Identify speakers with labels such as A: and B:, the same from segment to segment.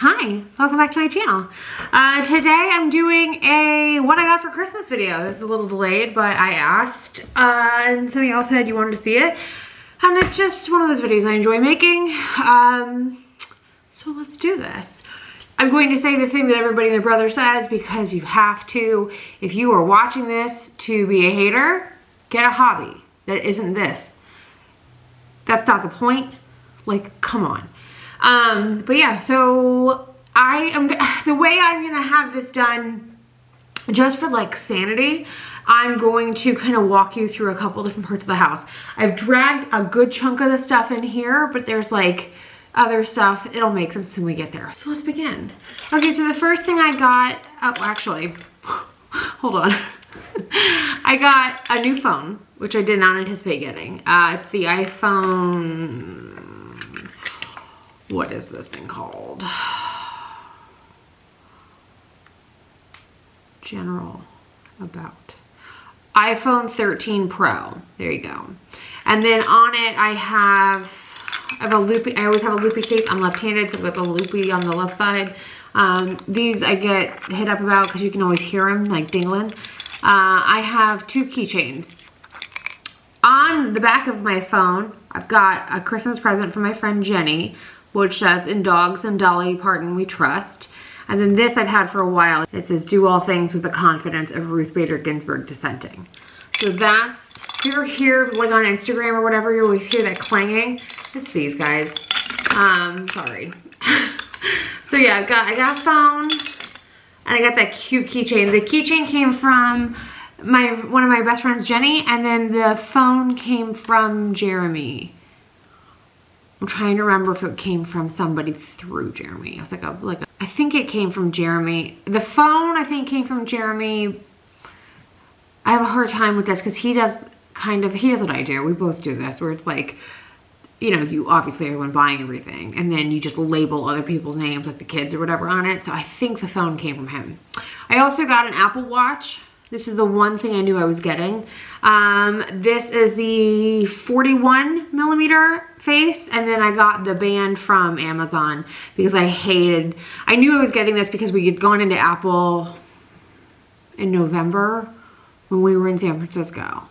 A: Hi, welcome back to my channel. Today I'm doing a what I got for Christmas video. This is a little delayed, but I asked, and some of y'all said you wanted to see it. And it's just one of those videos I enjoy making. So let's do this. I'm going to say the thing that everybody and their brother says because you have to. If you are watching this to be a hater, get a hobby that isn't this. That's not the point. Like, come on. But yeah, so the way I'm gonna have this done, just for like sanity, I'm going to kind of walk you through a couple different parts of the house. I've dragged a good chunk of the stuff in here, but there's like other stuff. It'll make sense when we get there. So let's begin. Okay, so the first thing I got, oh, actually, hold on. I got a new phone, which I did not anticipate getting. It's the iPhone, what is this thing called? General about. iPhone 13 Pro. There you go. And then on it, I have a loopy. I always have a loopy case. I'm left-handed, so I've got the loopy on the left side. These I get hit up about because you can always hear them like dingling. I have two keychains. On the back of my phone, I've got a Christmas present from my friend Jenny, which says, "In dogs and Dolly Parton we trust." And then this I've had for a while. It says, "Do all things with the confidence of Ruth Bader Ginsburg dissenting." So that's, if you're here like on Instagram or whatever, you always hear that clanging. It's these guys. Sorry. So yeah, I got a phone and I got that cute keychain. The keychain came from one of my best friends, Jenny, and then the phone came from Jeremy. I'm trying to remember if it came from somebody through Jeremy. I was like, I think it came from Jeremy. The phone, I think, came from Jeremy. I have a hard time with this because he does what I do. We both do this, where it's like, you know, you obviously are the one buying everything, and then you just label other people's names, like the kids or whatever, on it. So I think the phone came from him. I also got an Apple Watch. This is the one thing I knew I was getting. This is the 41mm face, and then I got the band from Amazon because I knew I was getting this because we had gone into Apple in November when we were in San Francisco.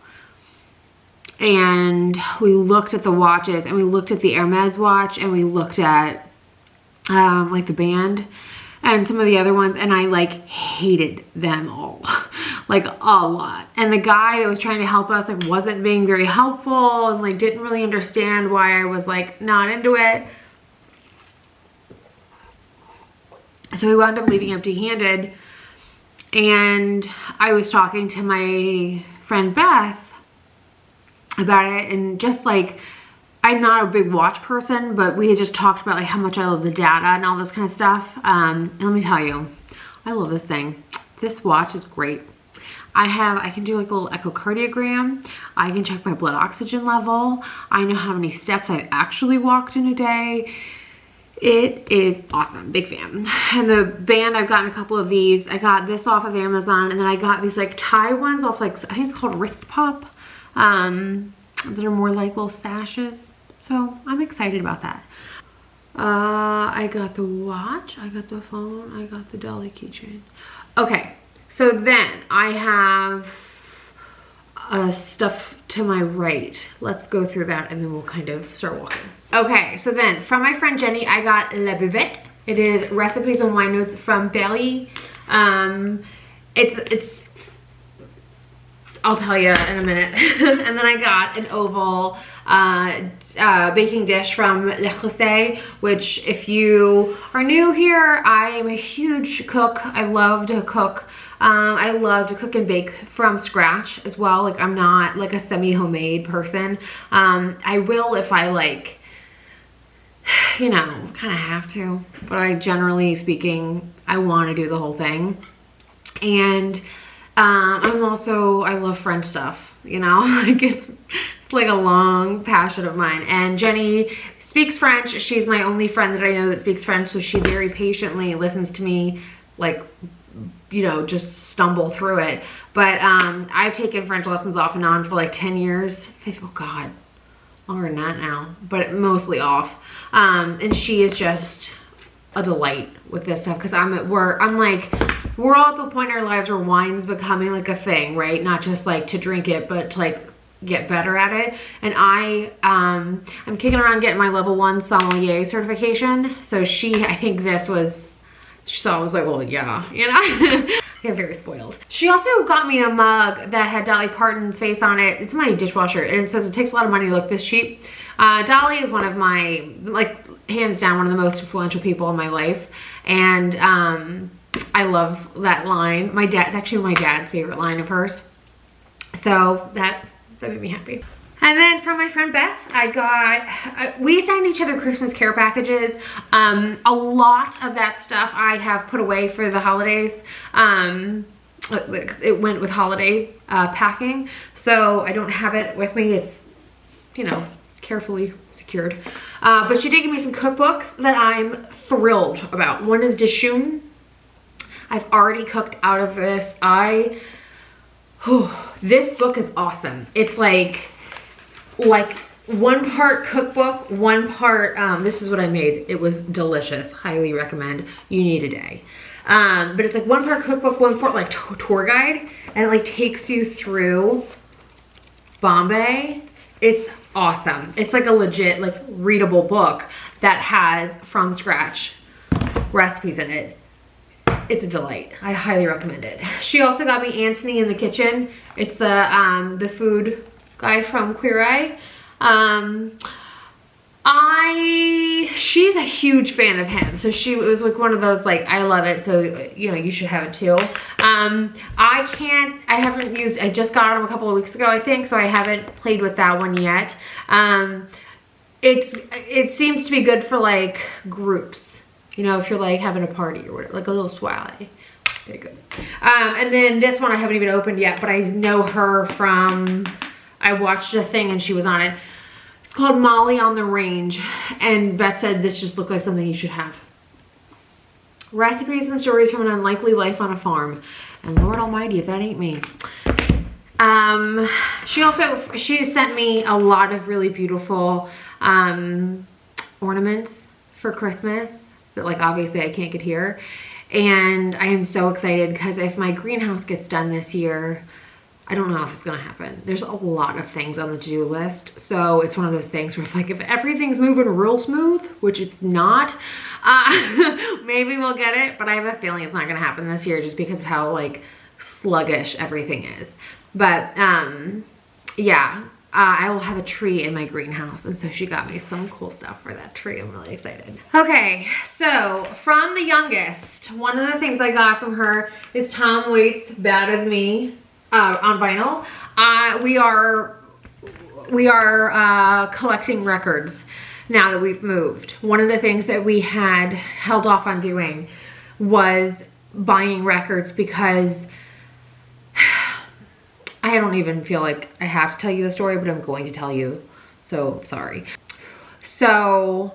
A: And we looked at the watches, and we looked at the Hermes watch, and we looked at like the band and some of the other ones, and I like hated them all. Like a lot. And the guy that was trying to help us like wasn't being very helpful and like didn't really understand why I was like not into it. So we wound up leaving empty-handed, and I was talking to my friend Beth about it, and just like, I'm not a big watch person, but we had just talked about like how much I love the data and all this kind of stuff. And let me tell you, I love this thing. This watch is great. I can do like a little echocardiogram. I can check my blood oxygen level. I know how many steps I've actually walked in a day. It is awesome. Big fan. And the band, I've gotten a couple of these. I got this off of Amazon, and then I got these like tie ones off like, I think it's called Wrist Pop. That are more like little sashes. So I'm excited about that. I got the watch, I got the phone, I got the Dolly keychain. Okay. So then I have stuff to my right. Let's go through that and then we'll kind of start walking. Okay, so then from my friend Jenny, I got La Buvette. It is recipes and wine notes from Belly. It's I'll tell you in a minute. And then I got an oval baking dish from Le Creuset, which if you are new here, I am a huge cook. I love to cook. I love to cook and bake from scratch as well. Like, I'm not like a semi-homemade person. I will if I like, you know, kind of have to, but I generally speaking, I want to do the whole thing. And I love French stuff, you know, like it's like a long passion of mine. And Jenny speaks French. She's my only friend that I know that speaks French, so she very patiently listens to me, like, you know, just stumble through it. But I've taken French lessons off and on for like 10 years. Oh God, longer than that now, but mostly off. And she is just a delight with this stuff because I'm at work. I'm like, we're all at the point in our lives where wine's becoming like a thing, right? Not just like to drink it, but to like get better at it. And I'm kicking around getting my level 1 sommelier certification. So I think this was, so I was like, well, yeah, you know. I get very spoiled. She also got me a mug that had Dolly Parton's face on it. It's my dishwasher, and it says it takes a lot of money to look this cheap. Dolly is one of my, like, hands down, one of the most influential people in my life. And I love that line. It's actually my dad's favorite line of hers. So that made me happy. And then from my friend Beth, we signed each other Christmas care packages. A lot of that stuff I have put away for the holidays. It went with holiday packing, so I don't have it with me. It's, you know, carefully secured. But she did give me some cookbooks that I'm thrilled about. One is Dishoom. I've already cooked out of this. This book is awesome. It's like 1 part cookbook, 1 part, this is what I made. It was delicious. Highly recommend. You need a day. But it's like 1 part cookbook, 1 part like tour guide, and it like takes you through Bombay. It's awesome. It's like a legit, like, readable book that has from scratch recipes in it. It's a delight. I highly recommend it. She also got me Anthony in the Kitchen. It's the food guy from Queer Eye. She's a huge fan of him. So it was like one of those, like, I love it, so, you know, you should have it too. I just got him a couple of weeks ago, I think, so I haven't played with that one yet. It seems to be good for, like, groups. You know, if you're like having a party or whatever, like a little soiree. Very good. And then this one I haven't even opened yet, but I know her from, I watched a thing and she was on it. It's called Molly on the Range. And Beth said this just looked like something you should have. Recipes and stories from an unlikely life on a farm. And Lord Almighty, if that ain't me. She sent me a lot of really beautiful ornaments for Christmas. That, like, obviously I can't get here, and I am so excited because if my greenhouse gets done this year, I don't know if it's gonna happen. There's a lot of things on the to-do list, so it's one of those things where it's like, if everything's moving real smooth, which it's not, maybe we'll get it, but I have a feeling it's not gonna happen this year just because of how, like, sluggish everything is. But yeah, I will have a tree in my greenhouse, and so she got me some cool stuff for that tree. I'm really excited. Okay, so from the youngest, one of the things I got from her is Tom Waits' Bad As Me on vinyl. We are collecting records now that we've moved. One of the things that we had held off on doing was buying records because I don't even feel like I have to tell you the story, but I'm going to tell you, so sorry. So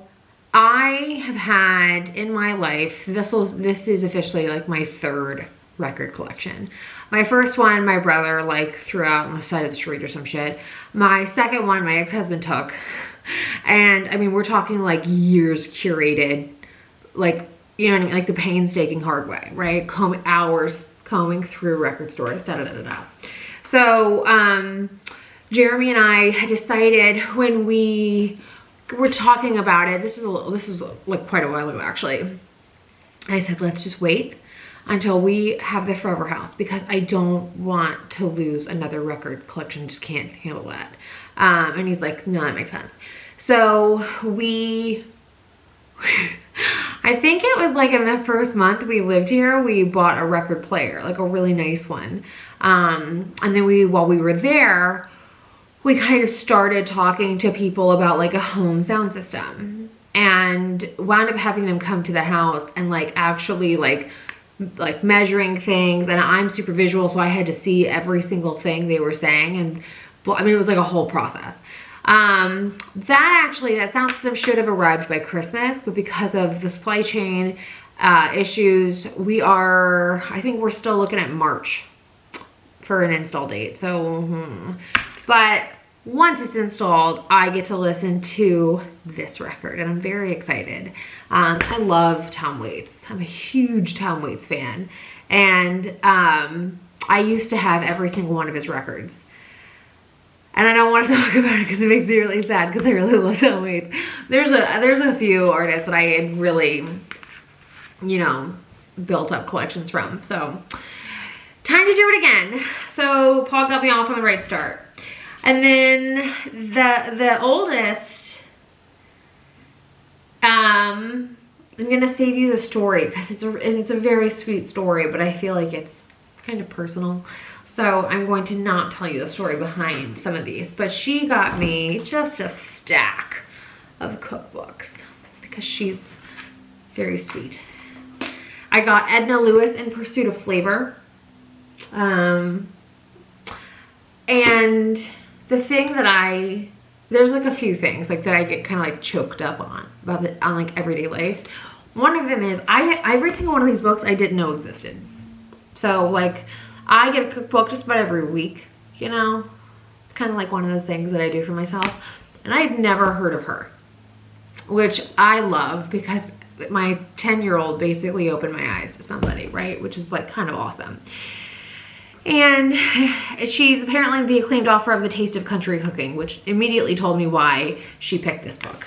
A: I have had in my life, this is officially like my 3rd record collection. My first one, my brother like threw out on the side of the street or some shit. My second one, my ex-husband took. And I mean, we're talking like years curated, like, you know what I mean? Like the painstaking hard way, right? Hours combing through record stores, da-da-da-da-da. So, Jeremy and I had decided when we were talking about it, this is like quite a while ago actually. I said, let's just wait until we have the forever house because I don't want to lose another record collection. Just can't handle that. And he's like, no, that makes sense. So I think it was like in the first month we lived here, we bought a record player, like a really nice one. And then while we were there, we kind of started talking to people about like a home sound system and wound up having them come to the house and like actually like measuring things. And I'm super visual, so I had to see every single thing they were saying. And I mean, it was like a whole process. That sound system should have arrived by Christmas, but because of the supply chain issues, I think we're still looking at March for an install date. So, but once it's installed, I get to listen to this record, and I'm very excited. I love Tom Waits. I'm a huge Tom Waits fan, and I used to have every single one of his records. And I don't want to talk about it because it makes me really sad because I really love Tom Waits. There's a few artists that I had really, you know, built up collections from. So time to do it again. So Paul got me off on the right start. And then the oldest, I'm gonna save you the story because it's a very sweet story, but I feel like it's kind of personal. So I'm going to not tell you the story behind some of these, but she got me just a stack of cookbooks because she's very sweet. I got Edna Lewis in Pursuit of Flavor. And the thing that there's like a few things like that I get kind of like choked up on like everyday life. One of them is every single one of these books I didn't know existed. So like I get a cookbook just about every week, you know. It's kind of like one of those things that I do for myself. And I had never heard of her, which I love because my 10-year-old basically opened my eyes to somebody, right? Which is like kind of awesome. And she's apparently the acclaimed author of The Taste of Country Cooking, which immediately told me why she picked this book.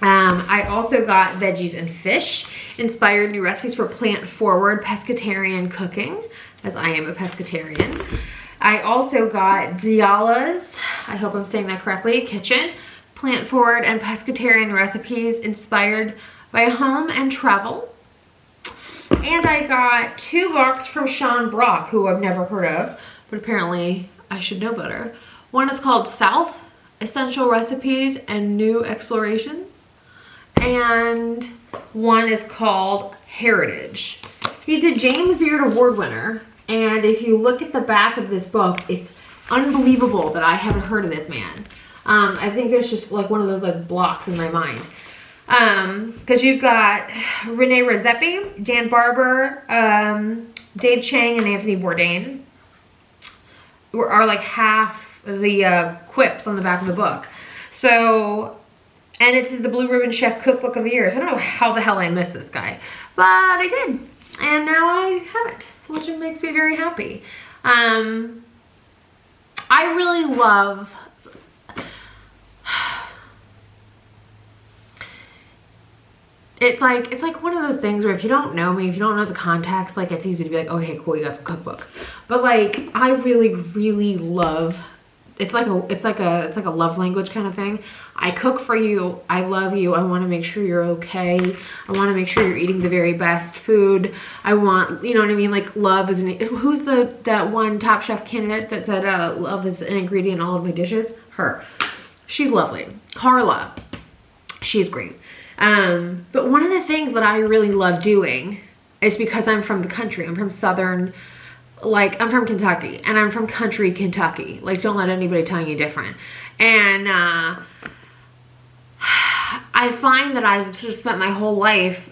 A: I also got Veggies and Fish, Inspired New Recipes for Plant-Forward Pescatarian Cooking, as I am a pescatarian. I also got Diala's, I hope I'm saying that correctly, Kitchen, Plant-Forward and Pescatarian Recipes Inspired by Home and Travel. And I got 2 books from Sean Brock, who I've never heard of, but apparently I should know better. One is called South, Essential Recipes and New Explorations. And one is called Heritage. He's a James Beard Award winner. And if you look at the back of this book, it's unbelievable that I haven't heard of this man. I think there's just like one of those like blocks in my mind. Because you've got Renee Redzepi, Dan Barber, Dave Chang, and Anthony Bourdain are like half the quips on the back of the book. So, and it's the Blue Ribbon Chef Cookbook of the Year. So I don't know how the hell I missed this guy, but I did, and now I have it, which makes me very happy. I really love. It's like one of those things where if you don't know me, if you don't know the context, like it's easy to be like, okay, cool, you got some cookbooks. But like I really, really love. It's like a love language kind of thing. I cook for you. I love you. I want to make sure you're okay. I want to make sure you're eating the very best food. I want, you know what I mean? Like love is who's that one Top Chef candidate that said love is an ingredient in all of my dishes? Her. She's lovely. Carla. She's great. But one of the things that I really love doing is because I'm from the country. I'm from southern, like I'm from Kentucky, and I'm from country Kentucky. Like don't let anybody tell you different. And I find that I've sort of spent my whole life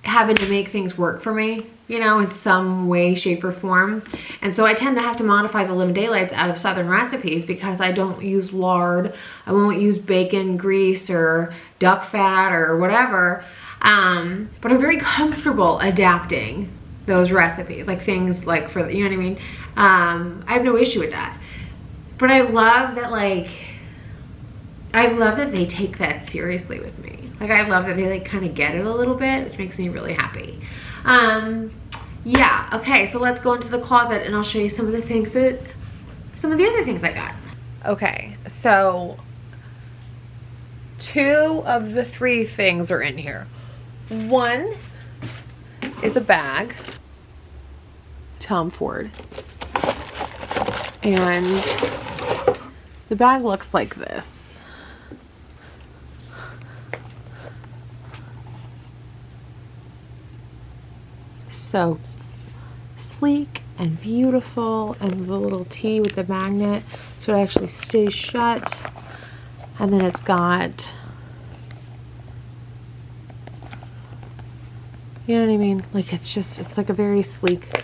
A: having to make things work for me, you know, in some way, shape, or form. And so I tend to have to modify the living daylights out of southern recipes because I don't use lard. I won't use bacon grease or duck fat or whatever. But I'm very comfortable adapting those recipes, like things like for, you know what I mean? I have no issue with that. But I love that, like, I love that they take that seriously with me. Like, I love that they, like, kind of get it a little bit, which makes me really happy. Yeah, okay, so let's go into the closet and I'll show you some of the other things I got. Okay, so 2 of the 3 things are in here. One is a bag, Tom Ford, and the bag looks like this. So sleek and beautiful, and the little T with the magnet so it actually stays shut. And then it's got, you know what I mean? Like it's like a very sleek,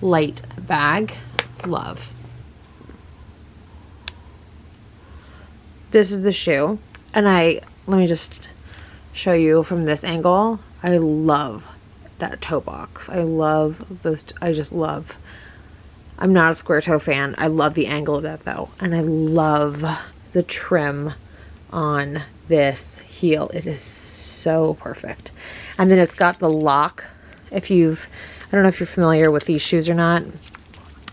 A: light bag. Love. this is the shoe. And let me just show you from this angle. I love that toe box. I love those. I'm not a square toe fan. I love the angle of that though. And I love the trim on this heel. It is so perfect. And then it's got the lock. I don't know if you're familiar with these shoes or not,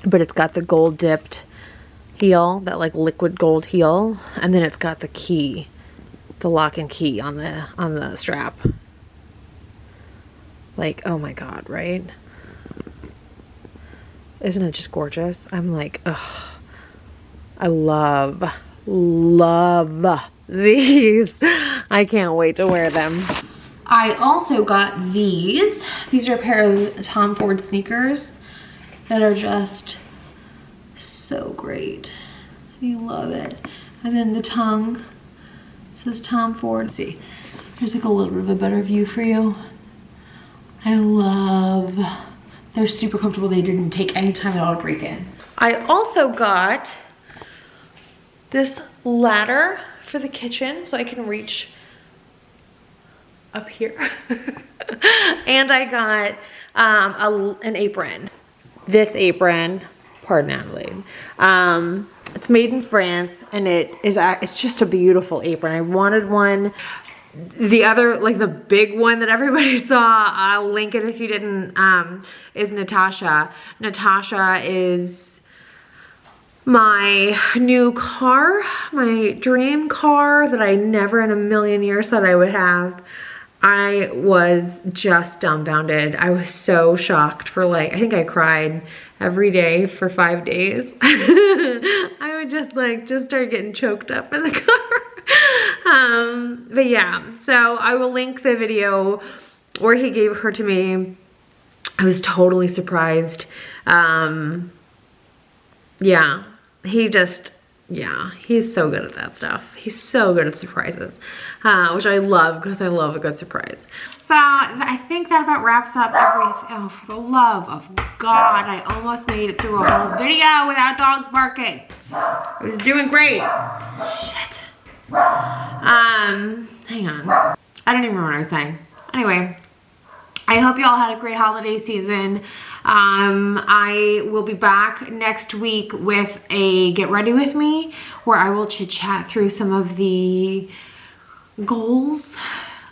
A: but it's got the gold dipped heel, that like liquid gold heel. And then it's got the key, the lock and key on the strap. Like, oh my God, right? Isn't it just gorgeous? I'm like, ugh. I love these. I can't wait to wear them. I also got these. These are a pair of Tom Ford sneakers that are just so great. I love it. And then the tongue says Tom Ford. Let's see, there's like a little bit of a better view for you. They're super comfortable. They didn't take any time at all to break in. I also got this ladder for the kitchen so I can reach up here. And I got an apron. This apron, pardon Adelaide, it's made in France, and it's just a beautiful apron. I wanted one. The other, like the big one that everybody saw, I'll link it if you didn't, is Natasha. Natasha is my new car, my dream car that I never in a million years thought I would have. I was just dumbfounded. I was so shocked for like, I think I cried every day for 5 days. I would just start getting choked up in the car. But yeah, so I will link the video where he gave her to me. I was totally surprised. Yeah, he's so good at that stuff. He's so good at surprises, which I love because I love a good surprise. So I think that about wraps up everything. Oh, for the love of God, I almost made it through a whole video without dogs barking. I was doing great. Shit. Hang on. I don't even remember what I was saying. Anyway, I hope you all had a great holiday season. I will be back next week with a Get Ready With Me, where I will chit chat through some of the goals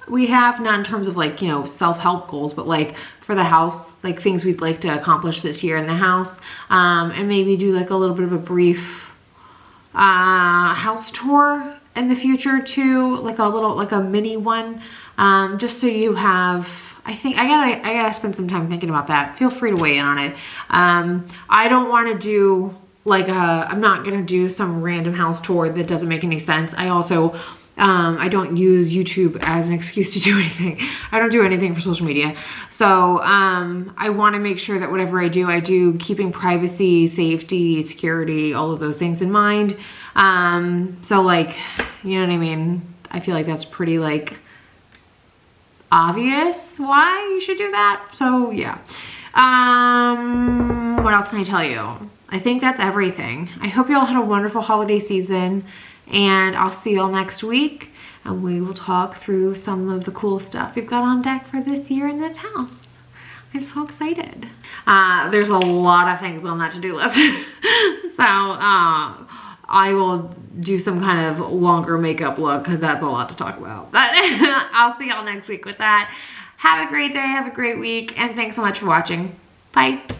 A: we have, not in terms of like, you know, self-help goals, but like for the house, like things we'd like to accomplish this year in the house, and maybe do like a little bit of a brief house tour in the future too, like a mini one, just so you have. I think I gotta spend some time thinking about that. Feel free to weigh in on it. I don't want to do like I'm not gonna do some random house tour that doesn't make any sense. I also I don't use YouTube as an excuse to do anything. I don't do anything for social media. So I want to make sure that whatever I do keeping privacy, safety, security, all of those things in mind. So like, you know what I mean? I feel like that's pretty like obvious why you should do that. So yeah. What else can I tell you? I think that's everything. I hope you all had a wonderful holiday season, and I'll see you all next week, and we will talk through some of the cool stuff we've got on deck for this year in this house. I'm so excited. There's a lot of things on that to-do list. So I will do some kind of longer makeup look because that's a lot to talk about. But I'll see y'all next week with that. Have a great day, have a great week, and thanks so much for watching. Bye.